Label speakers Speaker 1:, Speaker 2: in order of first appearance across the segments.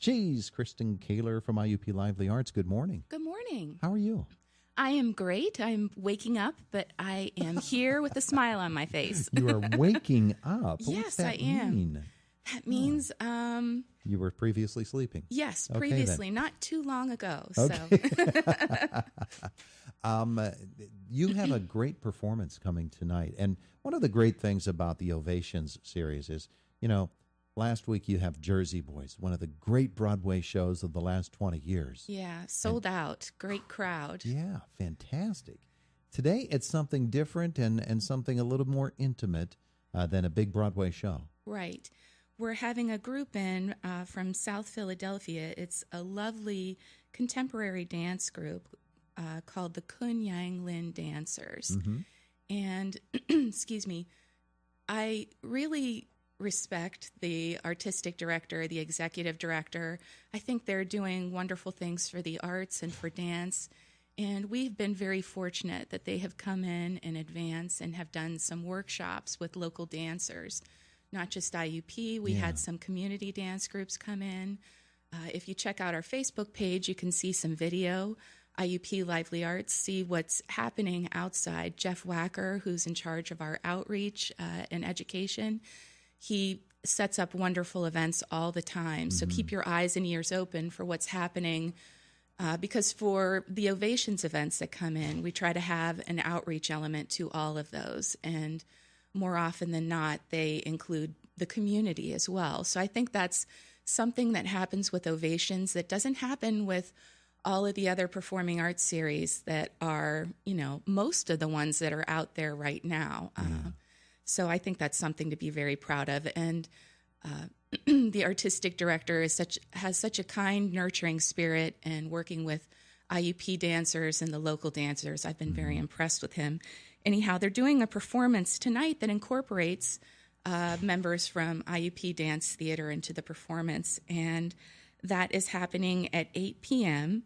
Speaker 1: She's Kristen Koehler from IUP Lively Arts. Good morning.
Speaker 2: Good morning.
Speaker 1: How are you?
Speaker 2: I am great. I'm waking up, but I am here with a smile on my face.
Speaker 1: You are waking up?
Speaker 2: Yes, I am.
Speaker 1: Mean?
Speaker 2: That means
Speaker 1: you were previously sleeping.
Speaker 2: Yes,
Speaker 1: Okay,
Speaker 2: previously,
Speaker 1: then.
Speaker 2: not too long ago.
Speaker 1: Okay.
Speaker 2: So
Speaker 1: You have a great performance coming tonight. And one of the great things about the Ovations series is, last week you have Jersey Boys, one of the great Broadway shows of the last 20 years.
Speaker 2: yeah, sold out. Great crowd.
Speaker 1: Yeah, fantastic. Today it's something different and something a little more intimate than a big Broadway show.
Speaker 2: Right. We're having a group in from South Philadelphia. It's a lovely contemporary dance group called the Kun Yang Lin Dancers.
Speaker 1: Mm-hmm.
Speaker 2: And, excuse me, I really respect the artistic director, the executive director. I think they're doing wonderful things for the arts and for dance. And we've been very fortunate that they have come in advance and have done some workshops with local dancers, not just IUP. We had some community dance groups come in. If you check out our Facebook page, you can see some video. IUP Lively Arts, see what's happening outside. Jeff Wacker, who's in charge of our outreach and education, he sets up wonderful events all the time. So keep your eyes and ears open for what's happening. Because for the Ovations events that come in, we try to have an outreach element to all of those. And more often than not, they include the community as well. So I think that's something that happens with Ovations that doesn't happen with all of the other performing arts series that are, most of the ones that are out there right now. So I think that's something to be very proud of. And the artistic director has such a kind, nurturing spirit, and working with IUP dancers and the local dancers, I've been very impressed with him. Anyhow, they're doing a performance tonight that incorporates members from IUP Dance Theater into the performance, and that is happening at 8 p.m.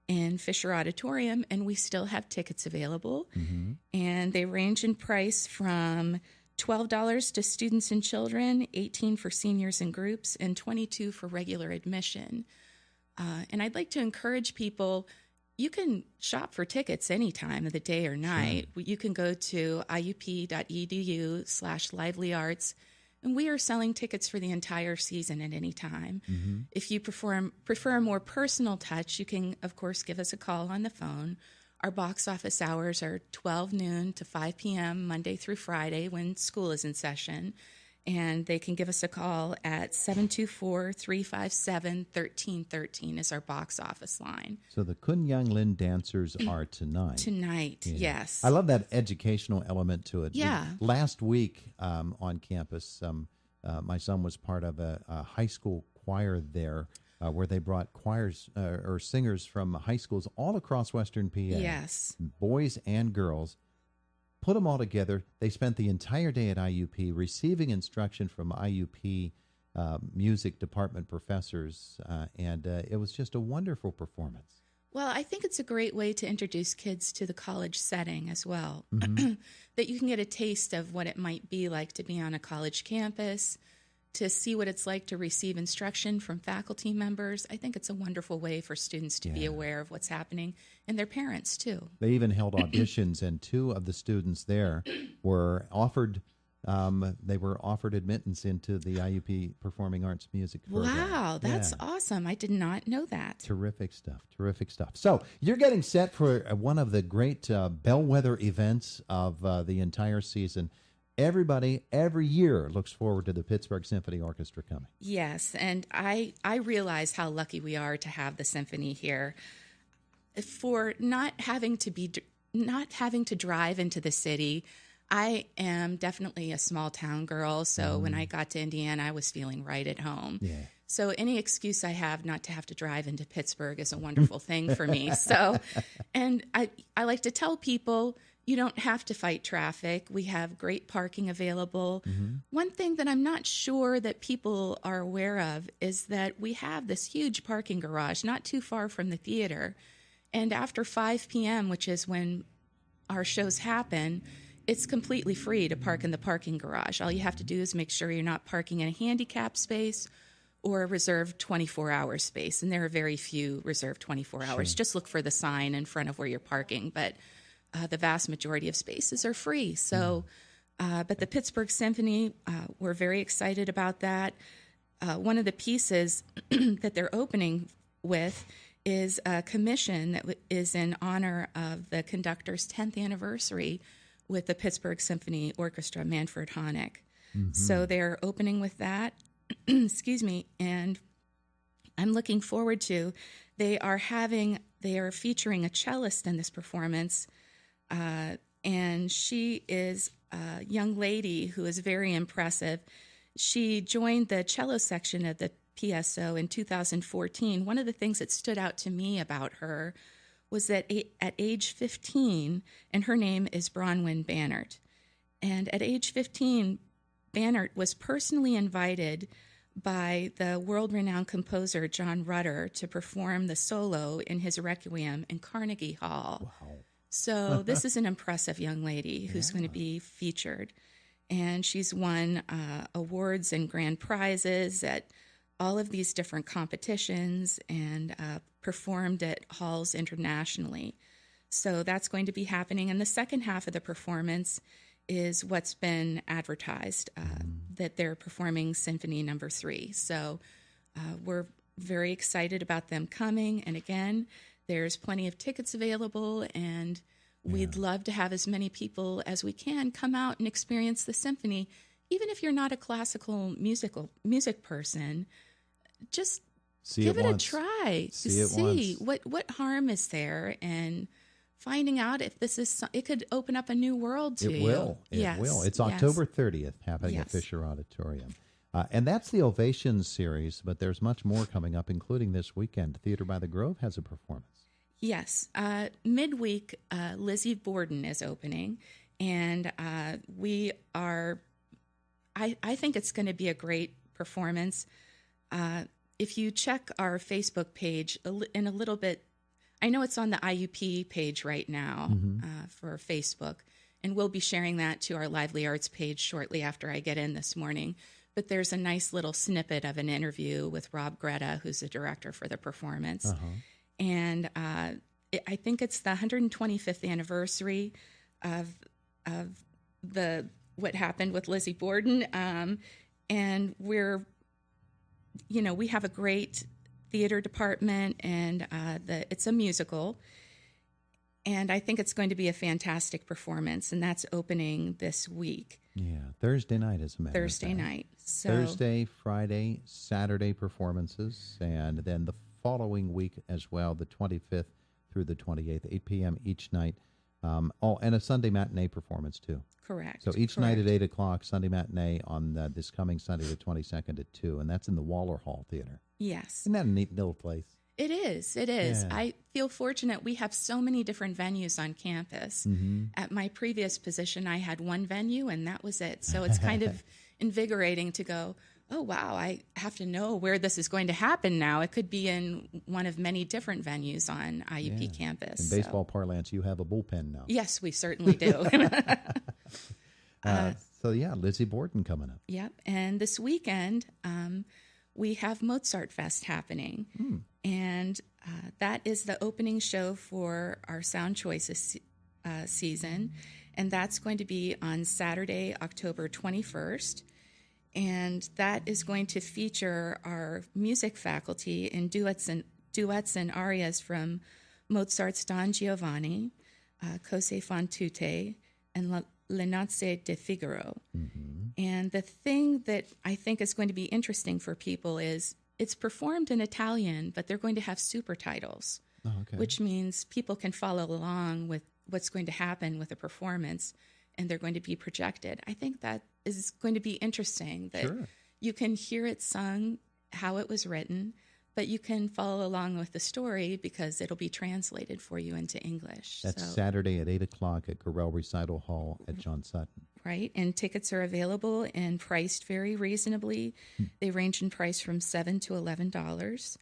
Speaker 2: in Fisher Auditorium, and we still have tickets available. And they range in price from $12 to students and children, $18 for seniors and groups, and $22 for regular admission. And I'd like to encourage people, you can shop for tickets any time of the day or night. Sure. You can go to iup.edu/livelyarts, and we are selling tickets for the entire season at any time. If you prefer a more personal touch, you can, of course, give us a call on the phone. Our box office hours are 12 noon to 5 p.m. Monday through Friday when school is in session. And they can give us a call at 724-357-1313 is our box office line.
Speaker 1: So the Kun Yang Lin Dancers are tonight.
Speaker 2: Tonight, yes.
Speaker 1: I love that educational element to it.
Speaker 2: Yeah.
Speaker 1: Last week on campus, my son was part of a high school choir there where they brought choirs or singers from high schools all across Western PA.
Speaker 2: Yes.
Speaker 1: Boys and girls. Put them all together. They spent the entire day at IUP receiving instruction from IUP music department professors, and it was just a wonderful performance.
Speaker 2: Well, I think it's a great way to introduce kids to the college setting as well, that you can get a taste of what it might be like to be on a college campus, to see what it's like to receive instruction from faculty members. I think it's a wonderful way for students to be aware of what's happening, and their parents too.
Speaker 1: They even held auditions, and two of the students there were offered admittance into the IUP Performing Arts Music program.
Speaker 2: Wow, that's awesome. I did not know that.
Speaker 1: Terrific stuff. So you're getting set for one of the great bellwether events of the entire season. Everybody, every year, looks forward to the Pittsburgh Symphony Orchestra coming.
Speaker 2: Yes, and I realize how lucky we are to have the symphony here. For not having to drive into the city, I am definitely a small town girl. So when I got to Indiana, I was feeling right at home.
Speaker 1: Yeah.
Speaker 2: So any excuse I have not to have to drive into Pittsburgh is a wonderful thing for me. So, and I like to tell people, you don't have to fight traffic. We have great parking available. One thing that I'm not sure that people are aware of is that we have this huge parking garage not too far from the theater. And after 5 p.m., which is when our shows happen, it's completely free to park in the parking garage. All you have to do is make sure you're not parking in a handicap space or a reserved 24-hour space. And there are very few reserved 24 hours.
Speaker 1: Sure.
Speaker 2: Just look for the sign in front of where you're parking. But the vast majority of spaces are free. So, but the Pittsburgh Symphony, we're very excited about that. One of the pieces that they're opening with is a commission that is in honor of the conductor's 10th anniversary with the Pittsburgh Symphony Orchestra, Manfred Honeck. So they're opening with that. Excuse me. And I'm looking forward to, they are featuring a cellist in this performance. And she is a young lady who is very impressive. She joined the cello section of the PSO in 2014. One of the things that stood out to me about her was that at age 15, and her name is Bronwyn Bannert, and at age 15, Bannert was personally invited by the world-renowned composer John Rutter to perform the solo in his Requiem in Carnegie Hall.
Speaker 1: Wow.
Speaker 2: So this is an impressive young lady who's going to be featured. And she's won awards and grand prizes at all of these different competitions and performed at halls internationally. So that's going to be happening. And the second half of the performance is what's been advertised, that they're performing Symphony No. 3. So we're very excited about them coming. And again, there's plenty of tickets available, and we'd love to have as many people as we can come out and experience the symphony. Even if you're not a classical music person, just give it a try. See what harm is there, and finding out if this is, it could open up a new world to you.
Speaker 1: It will. It's October 30th, happening at Fisher Auditorium. And that's the Ovation series, but there's much more coming up, including this weekend. Theater by the Grove has a performance.
Speaker 2: Yes. Midweek, Lizzie Borden is opening, and we are, I think it's going to be a great performance. If you check our Facebook page in a little bit, I know it's on the IUP page right now for Facebook, and we'll be sharing that to our Lively Arts page shortly after I get in this morning. But there's a nice little snippet of an interview with Rob Greta, who's the director for the performance. And I think it's the 125th anniversary of what happened with Lizzie Borden. And we have a great theater department, and it's a musical. And I think it's going to be a fantastic performance, and that's opening this week.
Speaker 1: Yeah, Thursday night, as a matter of fact.
Speaker 2: Thursday night. So
Speaker 1: Thursday, Friday, Saturday performances, and then the following week as well, the 25th through the 28th, 8 p.m. each night. And a Sunday matinee performance, too.
Speaker 2: Correct.
Speaker 1: So each night at 8 o'clock, Sunday matinee on this coming Sunday, the 22nd at 2, and that's in the Waller Hall Theater.
Speaker 2: Yes.
Speaker 1: Isn't that a neat little place?
Speaker 2: It is. Yeah. I feel fortunate. We have so many different venues on campus. At my previous position, I had one venue, and that was it. So it's kind of invigorating to go, oh, wow, I have to know where this is going to happen now. It could be in one of many different venues on IUP campus.
Speaker 1: In baseball parlance, you have a bullpen now.
Speaker 2: Yes, we certainly do.
Speaker 1: Lizzie Borden coming up.
Speaker 2: Yep. And this weekend, we have Mozart Fest happening. And that is the opening show for our Sound Choices season. And that's going to be on Saturday, October 21st. And that is going to feature our music faculty in duets and arias from Mozart's Don Giovanni, Cose fan tutte, and Le Nozze di Figaro. And the thing that I think is going to be interesting for people is it's performed in Italian, but they're going to have super titles, which means people can follow along with what's going to happen with the performance, and they're going to be projected. I think that is going to be interesting, that you can hear it sung how it was written, but you can follow along with the story because it'll be translated for you into English.
Speaker 1: That's Saturday at 8 o'clock at Gorell Recital Hall at John Sutton.
Speaker 2: Right, and tickets are available and priced very reasonably. They range in price from $7 to $11.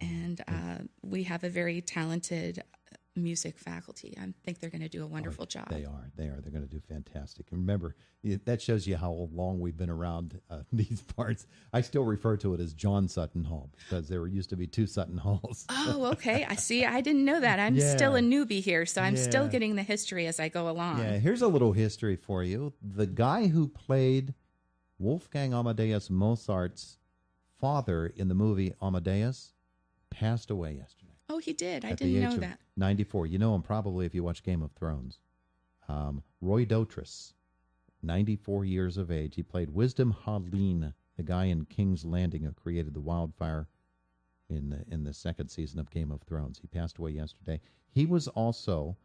Speaker 2: And we have a very talented music faculty. I think they're going to do a wonderful job.
Speaker 1: They are. They're going to do fantastic. And remember, that shows you how long we've been around these parts. I still refer to it as John Sutton Hall because there used to be two Sutton Halls.
Speaker 2: Oh, okay. I see. I didn't know that. I'm still a newbie here, so I'm still getting the history as I go along.
Speaker 1: Yeah, here's a little history for you. The guy who played Wolfgang Amadeus Mozart's father in the movie Amadeus passed away yesterday.
Speaker 2: Oh, he did. I didn't know that.
Speaker 1: 94. You know him probably if you watch Game of Thrones. Roy Dotrice, 94 years of age. He played Wisdom Haleen, the guy in King's Landing who created the wildfire in the second season of Game of Thrones. He passed away yesterday. He was also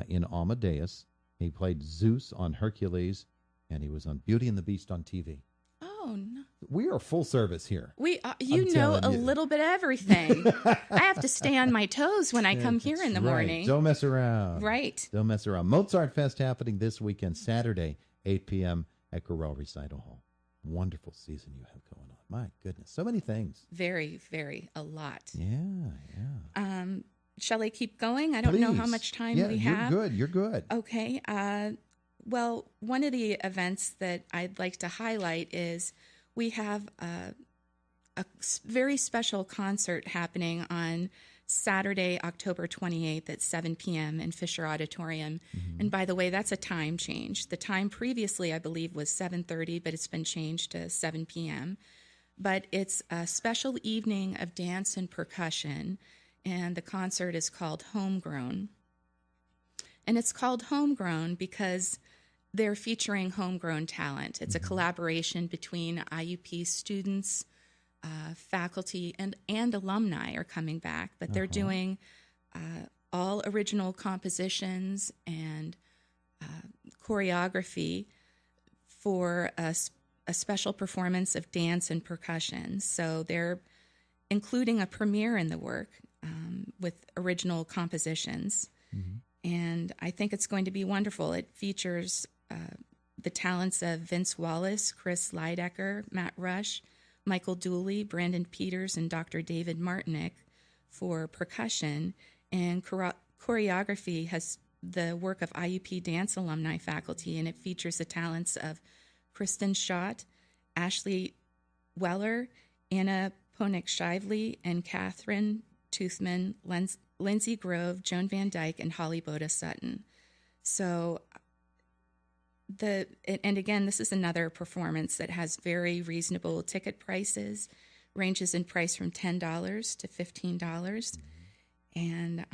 Speaker 1: in Amadeus. He played Zeus on Hercules, and he was on Beauty and the Beast on TV.
Speaker 2: Oh, no.
Speaker 1: We are full service here.
Speaker 2: You know a little bit of everything. I have to stay on my toes when I come here in the morning.
Speaker 1: Don't mess around.
Speaker 2: Right.
Speaker 1: Don't mess around. Mozart Fest happening this weekend, Saturday, 8 p.m. at Corel Recital Hall. Wonderful season you have going on. My goodness. So many things.
Speaker 2: Very, very, a lot.
Speaker 1: Yeah.
Speaker 2: Shall I keep going? I don't know how much time we have.
Speaker 1: You're good.
Speaker 2: Okay. Well, one of the events that I'd like to highlight is we have a very special concert happening on Saturday, October 28th at 7 p.m. in Fisher Auditorium. Mm-hmm. And by the way, that's a time change. The time previously, I believe, was 7:30, but it's been changed to 7 p.m. But it's a special evening of dance and percussion, and the concert is called Homegrown. And it's called Homegrown because they're featuring homegrown talent. It's a collaboration between IUP students, faculty, and alumni are coming back. But they're doing all original compositions and choreography for a special performance of dance and percussion. So they're including a premiere in the work with original compositions. Mm-hmm. And I think it's going to be wonderful. It features the talents of Vince Wallace, Chris Leidecker, Matt Rush, Michael Dooley, Brandon Peters, and Dr. David Martinick for percussion. And choreography has the work of IUP dance alumni faculty, and it features the talents of Kristen Schott, Ashley Weller, Anna Ponick-Shively, and Catherine Toothman, Lindsay Grove, Joan Van Dyke, and Holly Boda Sutton. So and again, this is another performance that has very reasonable ticket prices, ranges in price from $10 to $15. Mm-hmm. And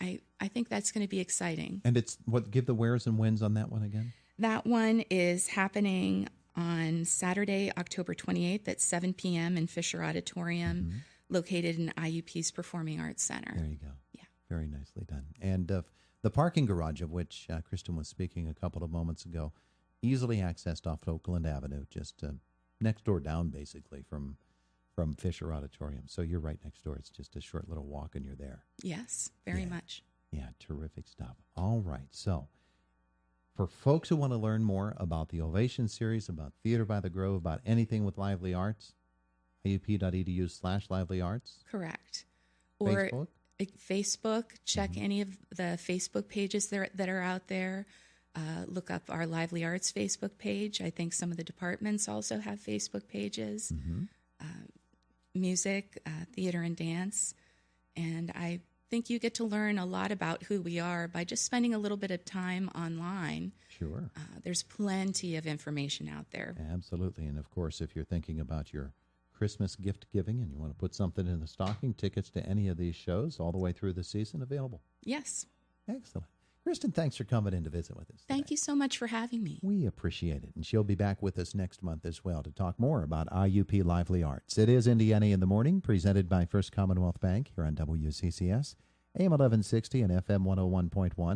Speaker 2: I think that's going to be exciting.
Speaker 1: And it's give the wheres and whens on that one again?
Speaker 2: That one is happening on Saturday, October 28th at 7 p.m. in Fisher Auditorium, located in IUP's Performing Arts Center.
Speaker 1: There you go.
Speaker 2: Yeah.
Speaker 1: Very nicely done. And the parking garage, of which Kristen was speaking a couple of moments ago, easily accessed off Oakland Avenue, just next door down, basically, from Fisher Auditorium. So you're right next door. It's just a short little walk, and you're there.
Speaker 2: Yes, very much.
Speaker 1: Yeah, terrific stuff. All right. So for folks who want to learn more about the Ovation series, about Theater by the Grove, about anything with Lively Arts, iup.edu/Lively Arts.
Speaker 2: Correct.
Speaker 1: Facebook?
Speaker 2: Or Facebook, check any of the Facebook pages that are out there. Look up our Lively Arts Facebook page. I think some of the departments also have Facebook pages. Mm-hmm. Music, theater, and dance. And I think you get to learn a lot about who we are by just spending a little bit of time online.
Speaker 1: Sure.
Speaker 2: There's plenty of information out there.
Speaker 1: Absolutely. And, of course, if you're thinking about your Christmas gift giving and you want to put something in the stocking, tickets to any of these shows all the way through the season available.
Speaker 2: Yes.
Speaker 1: Excellent. Kristen, thanks for coming in to visit with us.
Speaker 2: Thank you so much for having me.
Speaker 1: We appreciate it. And she'll be back with us next month as well to talk more about IUP Lively Arts. It is Indiana in the Morning, presented by First Commonwealth Bank here on WCCS, AM 1160 and FM 101.1.